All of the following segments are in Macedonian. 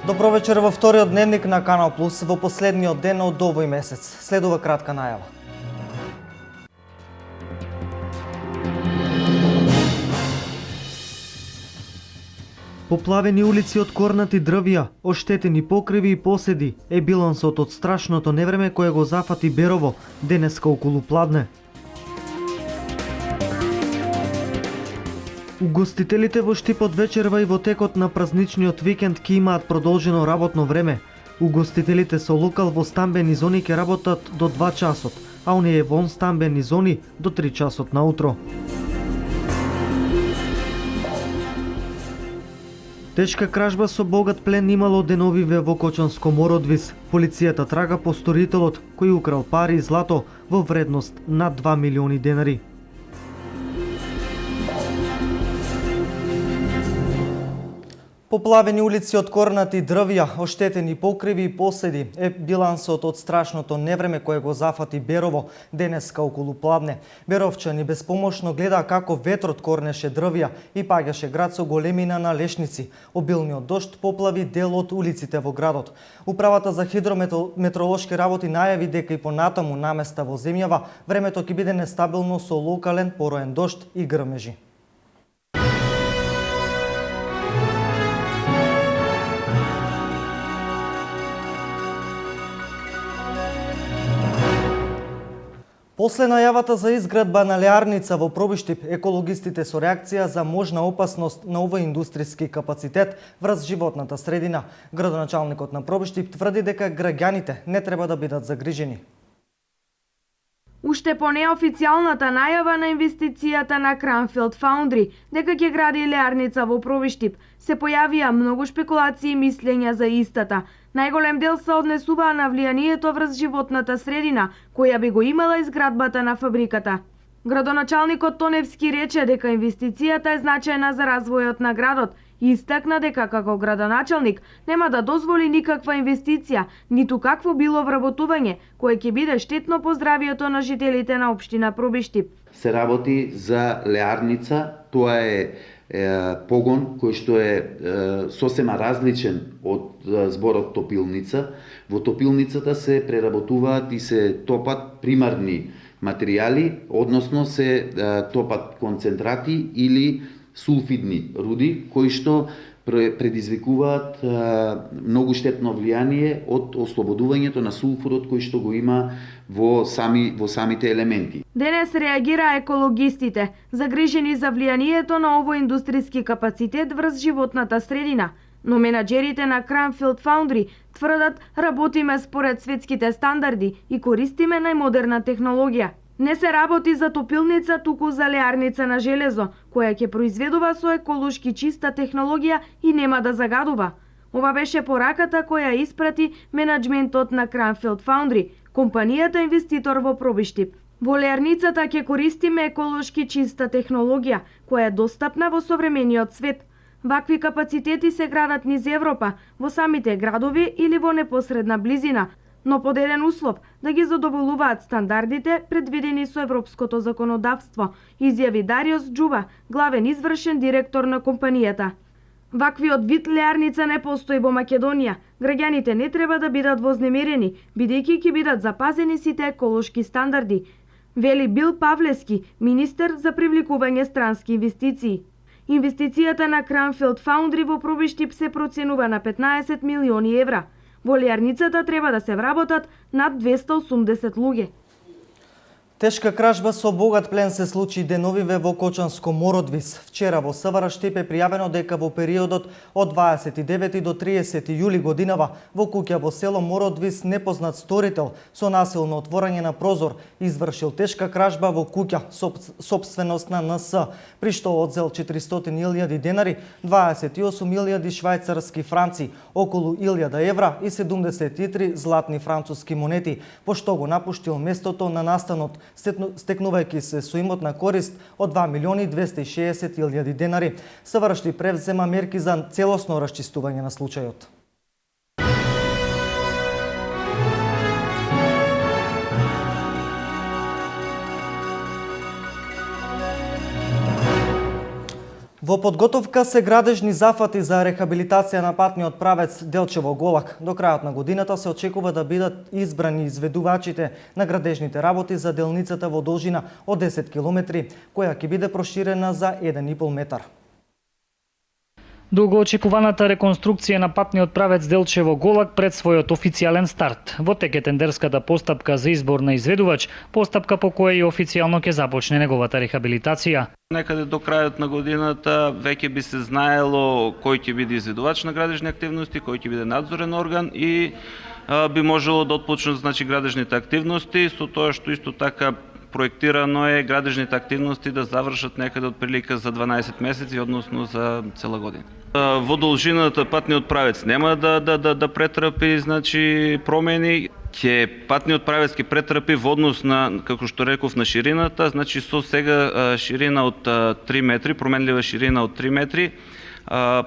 Добро вечер во вториот дневник на Канал Плюс во последниот ден од овој месец. Следува кратка најава. Поплавени улици од корнати дрвја, оштетени покриви и поседи е билансот од страшното невреме кое го зафати Берово денеска околу пладне. Угостителите во Штип од вечерва и во текот на празничниот викенд ќе имаат продолжено работно време. Угостителите со локал во стамбени зони ќе работат до 2 часот, а оние вон стамбени зони до 3 часот наутро. Тешка кражба со богат плен имало деновиве во Кочанско Мородвис. Полицијата трага по сторителот кој украл пари и злато во вредност над 2 милиони денари. Поплавени улици од корнати дрвја, оштетени покриви и поседи е билансот од страшното невреме кое го зафати Берово денеска околу пладне. Беровчани беспомошно гледа како ветрот корнеше дрвја и паѓаше град со големина на лешници. Обилниот дожд поплави дел од улиците во градот. Управата за хидрометеоролошки работи најави дека и понатаму наместа во земјава времето ќе биде нестабилно со локален пороен дожд и грмежи. После најавата за изградба на леарница во Пробиштип, екологистите со реакција за можна опасност на овој индустријски капацитет врз животната средина, градоначалникот на Пробиштип тврди дека граѓаните не треба да бидат загрижени. Уште по неофицијалната најава на инвестицијата на Cranfield Foundry дека ќе гради леарница во Пробиштип, се појавија многу шпекулации и мислења за истата. Најголем дел се однесуваа на влијанието врз животната средина, која би го имала изградбата на фабриката. Градоначалникот Тоневски рече дека инвестицијата е значајна за развојот на градот и истакна дека како градоначалник нема да дозволи никаква инвестиција, ниту какво било вработување, кое ќе биде штетно по здравието на жителите на општина Пробиштип. Се работи за леарница, тоа е погон кој што е сосема различен од зборот топилница. Во топилницата се преработуваат и се топат примарни материјали, односно се топат концентрати или сулфидни руди, кои што предизвикуваат многу штетно влијание од ослободувањето на сулфурот кој што го има во самите елементи. Денес реагира екологистите, загрижени за влијанието на овој индустријски капацитет врз животната средина. Но менаџерите на Cranfield Foundry тврдат работиме според светските стандарди и користиме најмодерна технологија. Не се работи за топилница, туку за леарница на железо, која ќе произведува со еколошки чиста технологија и нема да загадува. Ова беше пораката која испрати менаџментот на Cranfield Foundry, компанијата инвеститор во Пробиштип. Во леарницата ќе користиме еколошки чиста технологија, која е достапна во современиот свет. Вакви капацитети се градат низ Европа, во самите градови или во непосредна близина, но под еден услов да ги задоволуваат стандардите предвидени со европското законодавство, изјави Дариос Џуба, главен извршен директор на компанијата. Ваквиот вид леарница не постои во Македонија. Граѓаните не треба да бидат вознемерени, бидејќи ќе бидат запазени сите еколошки стандарди, вели Бил Павлески, министер за привлекување странски инвестиции. Инвестицијата на Cranfield Foundry во Пробиштип се проценува на 15 милиони евра. Во леарницата треба да се вработат над 280 луѓе. Тешка кражба со богат плен се случи деновиве во Кочанско Мородвис. Вчера во СВР Штип е пријавено дека во периодот од 29 до 30 јули годинава во куќа во село Мородвис непознат сторител со насилно отворање на прозор извршил тешка кражба во куќа сопственост на НС, при што одзел 400.000 денари, 28.000 швајцарски франци, околу 1.000 евра и 73 златни француски монети, пошто го напуштил местото на настанот, стекнувајќи се со имот на корист од 2.260.000 денари. СВР Штип превзема мерки за целосно расчистување на случајот. Во подготовка се градежни зафати за рехабилитација на патниот правец Делчево-Голак. До крајот на годината се очекува да бидат избрани изведувачите на градежните работи за делницата во должина од 10 км, која ќе биде проширена за 1,5 метар. Долгоочекуваната реконструкција на патниот правец Делчево-Голак пред својот официјален старт. Во тек е тендерската постапка за избор на изведувач, постапка по која и официјално ќе започне неговата рехабилитација. Некаде до крајот на годината веќе би се знаело кој ќе биде изведувач на градежни активности, кој ќе биде надзорен орган и би можело да отпочнат градежните активности, со тоа што исто така проектирано е градежните активности да завршат некаде од прилика за 12 месеци, односно за цела година. Во должината патниот правец нема да претрпи промени. Патниот правец ќе претрпи во однос на, како што реков, на ширината, со сега ширина од 3 метри, променлива ширина од 3 метри,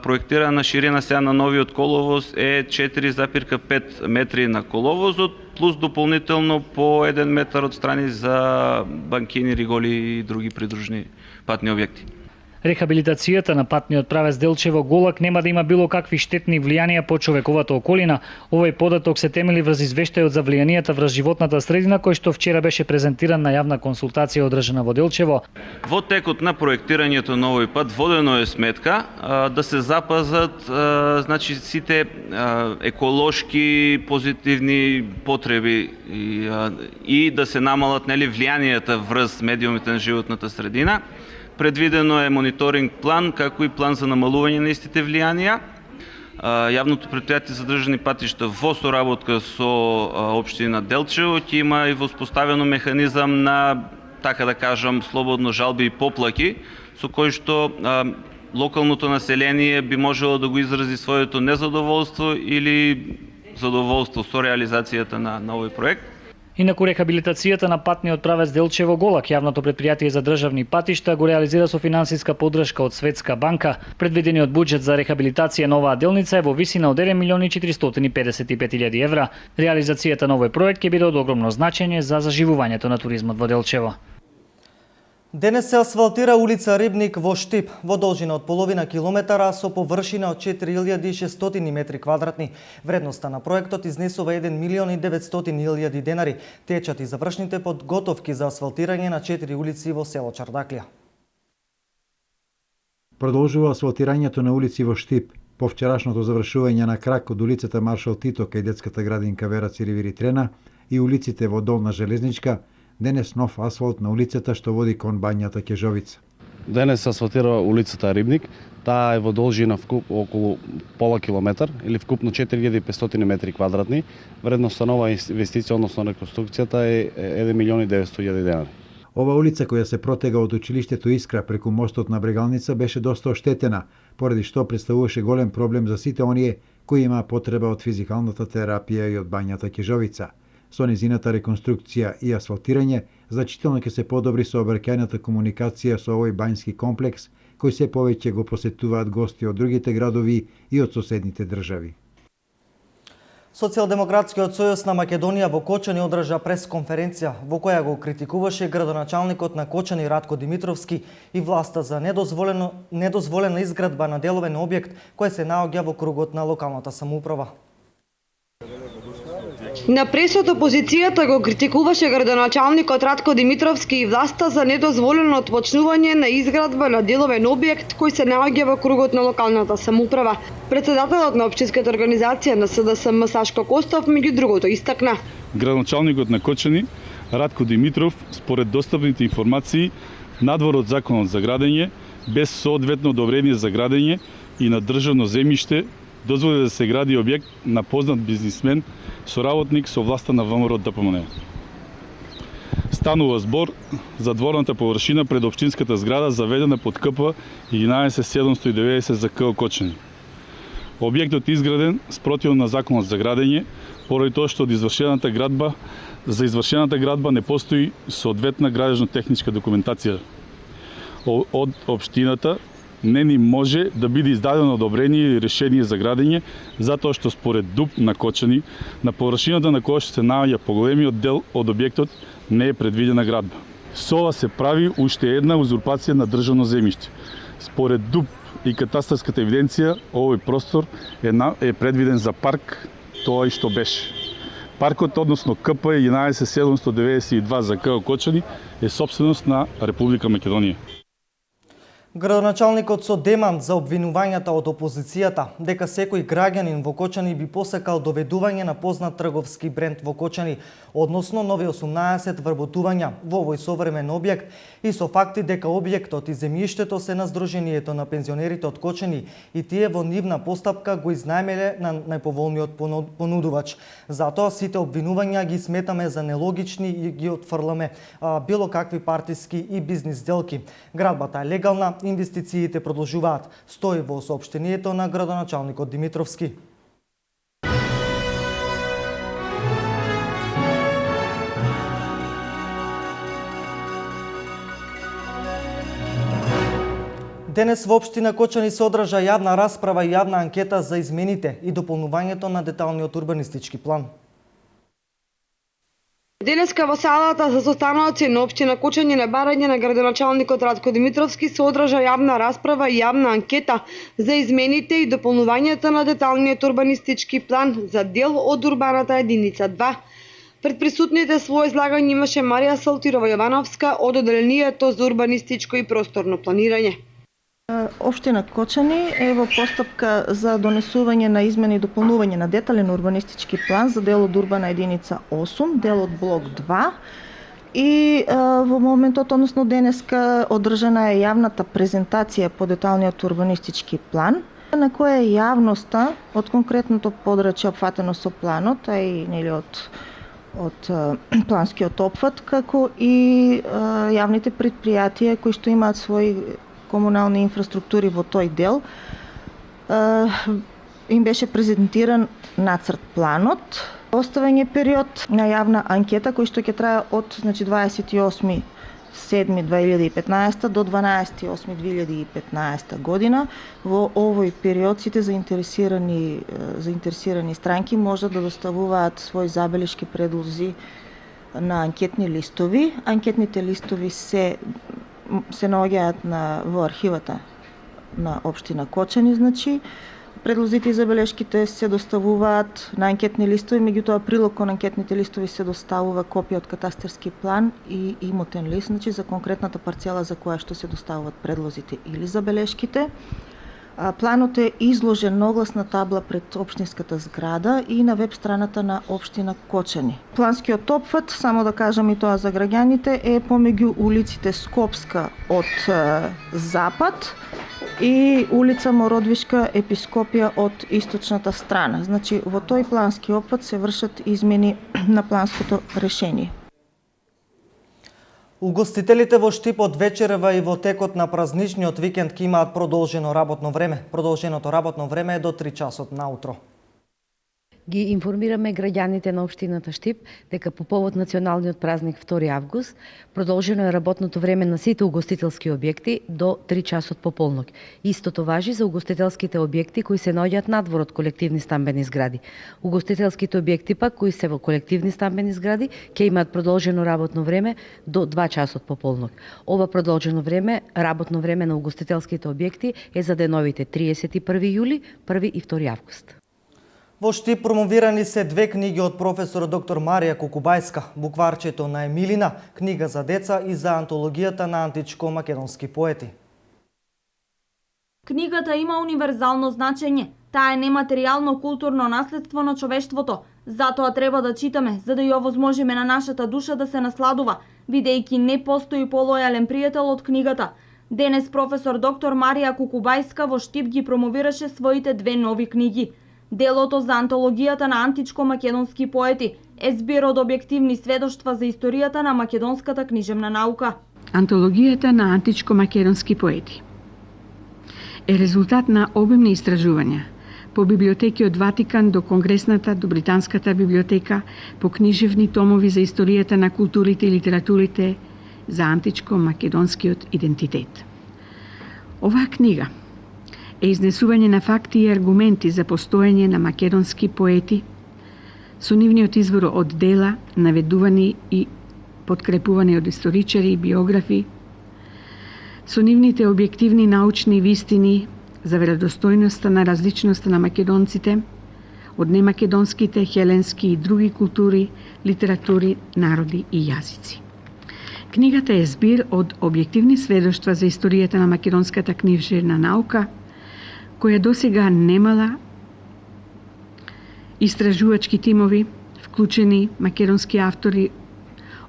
проектирана ширина сега на новиот коловоз е 4,5 метри на коловозот, плюс дополнително по 1 метар од страни за банкини, риголи и други придружни патни објекти. Рехабилитацијата на патниот правец Делчево-Голак нема да има било какви штетни влијанија по човековата околина. Овој податок се темели врз извештајот за влијанијата врз животната средина, кој што вчера беше презентиран на јавна консултација одржана во Делчево. Во текот на проектирањето на овој пат водено е сметка да се запазат сите еколошки позитивни потреби и да се намалат влијанијата врз медиумите на животната средина. Предвидено е мониторинг план, како и план за намалување на истите влијанија. Јавното претпријатие за државни патишта во соработка со општина Делчево ќе има и воспоставено механизам на, така да кажам, слободно жалби и поплаки, со кој што локалното население би можело да го изрази своето незадоволство или задоволство со реализацијата на овој проект. Инаку рехабилитацијата на патниот правец Делчево-Голак, јавното претпријатие за државни патишта, го реализира со финансиска поддршка од Светска банка. Предвидениот буџет за рехабилитација на оваа делница е во висина од 1.455.000 евра. Реализацијата на овој проект ќе биде од огромно значење за заживувањето на туризмот во Делчево. Денес се асфалтира улица Рибник во Штип, во должина од половина километара со површина од 4.600 метри квадратни. Вредноста на проектот изнесува 1.900.000 денари. Течат и завршните подготовки за асфалтирање на 4 улици во село Чардаклија. Продолжува асфалтирањето на улици во Штип. По вчерашното завршување на крак од улицата Маршал Тито кај детската градинка Вера Циривири Трена и улиците во Долна Железничка, денес нов асфалт на улицата што води кон бањата Кежовица. Денес се асфалтира улицата Рибник. Таа е во должина околу пола километар или вкупно 4.500 метри квадратни. Вредноста на оваа инвестиција, односно реконструкцијата е 1.900.000 денари. Ова улица која се протега од училиштето Искра преку мостот на Брегалница беше доста оштетена, поради што представуваше голем проблем за сите оние кои имаа потреба од физикалната терапија и од бањата Кежовица. Со незината реконструкција и асфалтирање, значително ќе се подобри сообраќајната комуникација со овој бањски комплекс, кој се повеќе го посетуваат гости од другите градови и од соседните држави. Социјалдемократскиот сојуз на Македонија во Кочани одржа пресконференција во која го критикуваше градоначалникот на Кочани Ратко Димитровски и власта за недозволена изградба на деловен објект кој се наоѓа во кругот на локалната самоуправа. На пресот опозицијата го критикуваше градоначалникот Ратко Димитровски и власта за недозволено отпочнување на изградба на деловен објект кој се наоѓа во кругот на локалната самоуправа. Председателот на општинската организација на СДСМ Сашко Костов меѓу другото истакна. Градоначалникот на Кочани Ратко Димитров, според достапните информации, надвор од законот за градење, без соодветно одобрение за градење и на државно земјиште, дозволи да се гради објект на познат бизнисмен, соработник со власта на ВМРО ДПМН. Станува збор за дворната површина пред општинската зграда заведена под КП 11790 за КО Кочани. Објектот изграден спротивно на законот за градење, поради тоа што за извршената градба не постои соодветна градежно-техничка документација. Од општината не ни може да биде издадено одобрение или решение за градење, затоа што според ДУП на Кочани, на површината на која што се наоѓа поголемиот дел од објектот, не е предвидена градба. Со ова се прави уште една узурпација на државно земјиште. Според ДУП и катастарската евиденција, овој простор е предвиден за парк, тоа и што беше. Паркот, односно КП 11792 за КО Кочани, е собственост на Република Македонија. Градоначалникот со демант за обвинувањата од опозицијата дека секој граѓанин во Кочани би посакал доведување на познат трговски бренд во Кочани, односно нови 18 вработувања во овој современ објект и со факти дека објектот и земјиштето се на Сдруженијето на пензионерите од Кочани и тие во нивна постапка го изнајмеле на најповолниот понудувач. Затоа сите обвинувања ги сметаме за нелогични и ги отфрламе било какви партиски и бизнис сделки. Градбата е легална, инвестициите продолжуваат, стои во соопштението на градоначалникот Димитровски. Денес во општина Кочани се одржа јавна расправа и јавна анкета за измените и дополнувањето на деталниот урбанистички план. Денеска во салата за состаноци на општина Кочани на барање на градоначалникот Радко Димитровски се одржа јавна расправа и јавна анкета за измените и дополнувањето на деталниот урбанистички план за дел од урбаната единица 2. Пред присутните своје излагање имаше Марија Салтирова Јовановска од Одделението за урбанистичко и просторно планирање. Општина Кочани е во постапка за донесување на измени и дополнување на детален урбанистички план за дел од урбана единица 8, дел од блок 2 и во моментот, односно денеска, одржана е јавната презентација по деталниот урбанистички план, на која е јавноста од конкретното подрачје опфатено со планот, а и од планскиот опфат, како и јавните предпријатија кои што имаат своји комунални инфраструктури во тој дел. Им беше презентиран нацрт планот. Оставање период на јавна анкета кој што ќе трае од 28.7.2015 до 12.8.2015 година. Во овој период сите заинтересирани странки можат да доставуваат своји забелешки, предлози на анкетни листови. Анкетните листови се наоѓаат во архивата на општина Кочани, значи предлозите и забелешките се доставуваат на анкетни листови, меѓутоа прилог кон анкетните листови се доставува копија од катастарски план и имотен лист, значи за конкретната парцела за која што се доставуваат предлозите или забелешките. Планот е изложен на огласна табла пред општинската зграда и на веб страната на општина Кочани. Планскиот опфат, само да кажам и тоа за граѓаните, е помеѓу улиците Скопска од запад и улица Мородвишка Епископија од источната страна. Значи, во тој плански опфат се вршат измени на планското решение. Угостителите во Штип од вечерва и во текот на празничниот викенд ќе имаат продолжено работно време. Продолженото работно време е до 3 часот наутро. Ги информираме граѓаните на општината Штип дека по повод националниот празник 2 август продолжено е работното време на сите угостителски објекти до 3 часот по полнок. Истото важи за угостителските објекти кои се наоѓаат надвор од колективни стамбени згради. Угостителските објекти пак кои се во колективни стамбени згради ќе имаат продолжено работно време до 2 часот по полнок. Ова продолжено време, работно време на угостителските објекти е за деновите 31 јули, 1 и 2 август. Во Штип промовирани се 2 книги од професор доктор Марија Кукубајска, Букварчето на Емилина, книга за деца и за антологијата на античко-македонски поети. Книгата има универзално значење. Таа е нематеријално културно наследство на човештвото. Затоа треба да читаме, за да ја овозможиме на нашата душа да се насладува, бидејќи не постои полојален пријател од книгата. Денес професор доктор Марија Кукубајска во Штип ги промовираше своите 2 нови книги. Делото за антологијата на античко-македонски поети е збир од објективни сведоштва за историјата на македонската книжевна наука. Антологијата на античко-македонски поети е резултат на обемни истражувања по библиотеки од Ватикан до Конгресната, до Британската библиотека, по книжевни томови за историјата на културите и литературите за античко-македонскиот идентитет. Оваа книга е изнесување на факти и аргументи за постоење на македонски поети со нивниот извор од дела, наведувани и подкрепувани од историчари и биографи, Со нивните објективни научни вистини за веродостојноста на различноста на македонците, од немакедонските, хеленски и други култури, литератури, народи и јазици. Книгата е збир од објективни сведоштва за историјата на македонската книжевна наука, која досега немала истражувачки тимови, вклучени македонски автори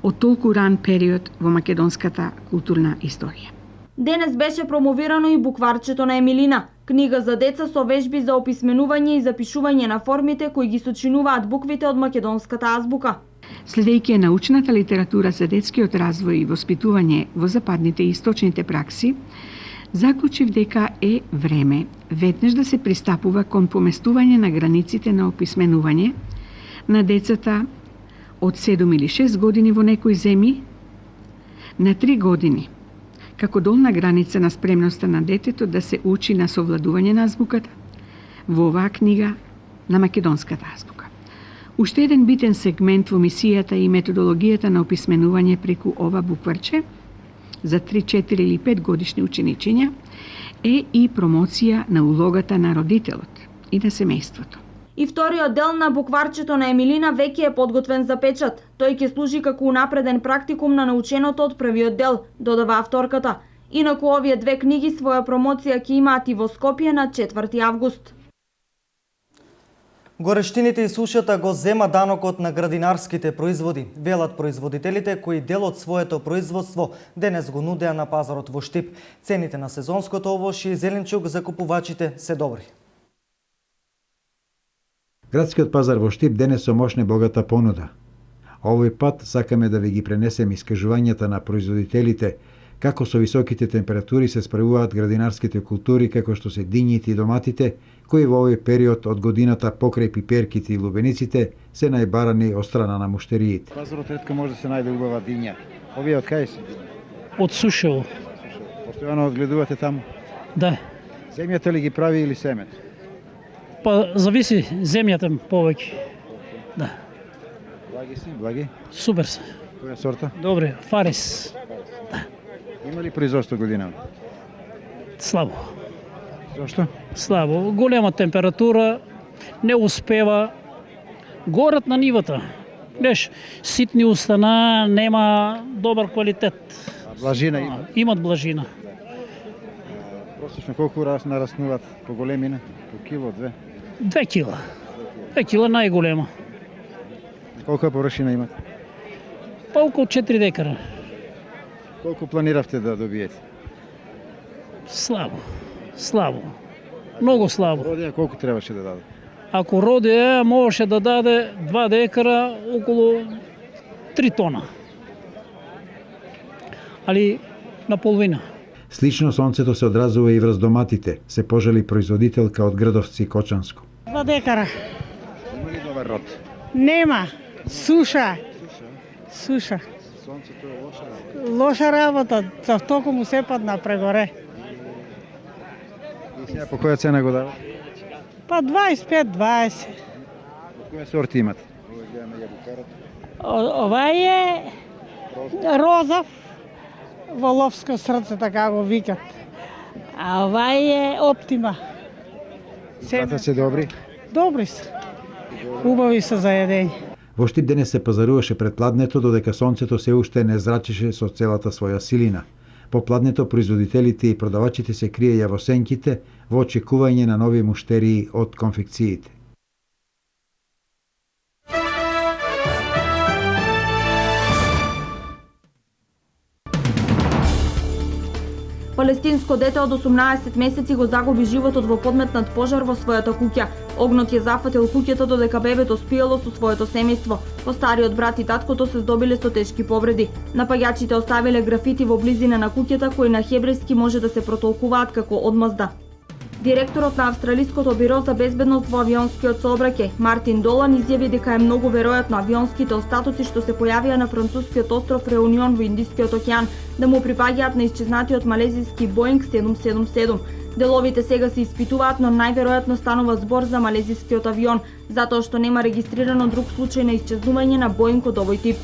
од толку ран период во македонската културна историја. Денес беше промовирано и букварчето на Емилина, книга за деца со вежби за описменување и запишување на формите кои ги сочинуваат буквите од македонската азбука. Следејќи научната литература за детскиот развој и воспитување во западните и источните пракси, заклучив дека е време веднаш да се пристапува кон поместување на границите на описменување на децата од 7 или 6 години во некои земји на 3 години, како долна граница на спремноста на детето да се учи на совладување на азбуката, во оваа книга на македонската азбука. Уште еден битен сегмент во мисијата и методологијата на описменување преку ова букварче за 3, 4 или 5 годишни ученичиња е и промоција на улогата на родителот и на семејството. И вториот дел на букварчето на Емилина веќе е подготвен за печат. Тој ќе служи како унапреден практикум на наученото од првиот дел, додава авторката. Инаку овие две книги своја промоција ќе имаат и во Скопје на 4 август. Горештините и сушата го зема данокот на градинарските производи, велат производителите кои дел од своето производство денес го нудеа на пазарот во Штип. Цените на сезонското овош и зеленчук за купувачите се добри. Градскиот пазар во Штип денес со мощна богата понуда. Овој пат сакаме да ви ги пренесеме искажувањата на производителите, како со високите температури се справуваат градинарските култури како што се дињите и доматите, кои во овој период од годината покрај пиперките и лубениците се најбарани од страна на муштериите. Пазарот ретко може да се најде убава диња. Овие од кај се? Од Сушево. Постојано одгледувате таму? Да. Земјата ли ги прави или семето? Па зависи земјата повеќе. Да. Благи си, благи? Супер се. Која сорта? Добре, Фарис. Да. Има ли производство година? Слабо. Зошто? Слабо. Голема температура, не успева. Горат на нивата. Гледаш, ситни устана, нема добар квалитет. А блажина има? Имат блажина. Просечно колку нараснуваат по големина? По кило, 2? 2 кила. 2 кила најголема. Колка површина имат? Па околу 4 декара. Колку планиравте да добиете? Слабо. Слабо. Многу слабо. Родија колку требаше да даде? Ако Родија можеше да даде 2 декара околу 3 тона. Али на половина. Слично сонцето се одразува и врз доматите, се пожали производителка од Градовци Кочанско. 2 декара. Има ли добар род? Нема. Суша. Суша. Сонцето е лоша работа. Лоша работа. За току му се падна прегоре. И сега по која цена го дава? Па 25-20. Која сорти имате? Ова е розов, воловско срце, така го викат. А ова е оптима. Двата се добри? Добри се. Убави се за јадење. Во Штип денес се пазаруваше пред пладнето, додека сонцето се уште не зрачеше со целата своја силина. По пладнето производителите и продавачите се криеја во сенките во очекување на нови муштерии од конфекциите. Палестинско дете од 18 месеци го загуби животот во подметнат пожар во својата куќа. Огнот ја зафатил куќата додека бебето спиело со своето семејство. Постариот брат и таткото се здобиле со тешки повреди. Напаѓачите оставиле графити во близина на куќата кои на хебрејски може да се протолкуваат како одмазда. Директорот на Австралиското биро за безбедност во авионскиот сообраќај, Мартин Долан, изјави дека е многу веројатно авионските остатоци што се појавија на францускиот остров Реунион во Индискиот океан да му припаѓаат на исчезнатиот малезиски Боинг 777. Деловите сега се испитуваат, но најверојатно станува збор за малезискиот авион, затоа што нема регистрирано друг случај на исчезнување на Боинг од овој тип.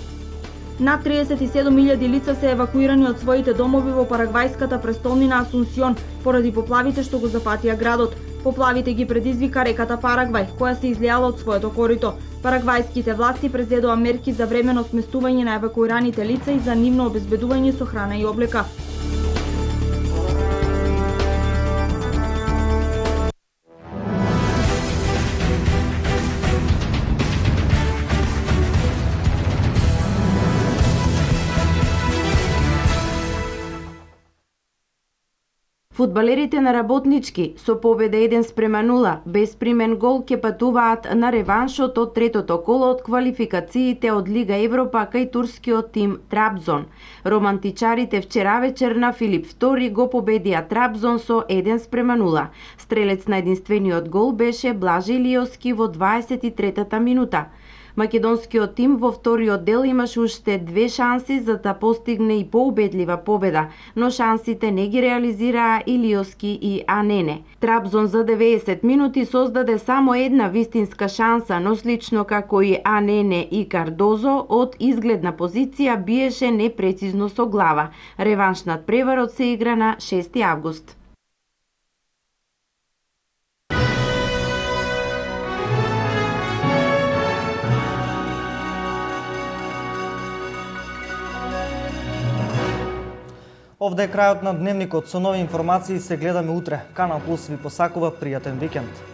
Над 37.000 лица се евакуирани од своите домови во парагвајската престолнина Асунсион поради поплавите што го зафатија градот. Поплавите ги предизвика реката Парагвај, која се излијала од своето корито. Парагвајските власти презедоа мерки за временно сместување на евакуираните лица и за нивно обезбедување со храна и облека. Фудбалерите на Работнички со победа 1-0 без примен гол ќе патуваат на реваншот од третото коло од квалификациите од Лига Европа кај турскиот тим Трабзон. Романтичарите вчера вечер на Филип II го победија Трабзон со 1-0. Стрелец на единствениот гол беше Блаже Илиовски во 23-та минута. Македонскиот тим во вториот дел имаше уште 2 шанси за да постигне и поубедлива победа, но шансите не ги реализираа Илиовски и Анене. Трабзон за 90 минути создаде само една вистинска шанса, но слично како и Анене и Кардозо, од изгледна позиција биеше непрецизно со глава. Реваншнат преварот се игра на 6 август. Овде е крајот на дневникот. Со нови информации се гледаме утре. Канал Плюс ви посакува пријатен викенд.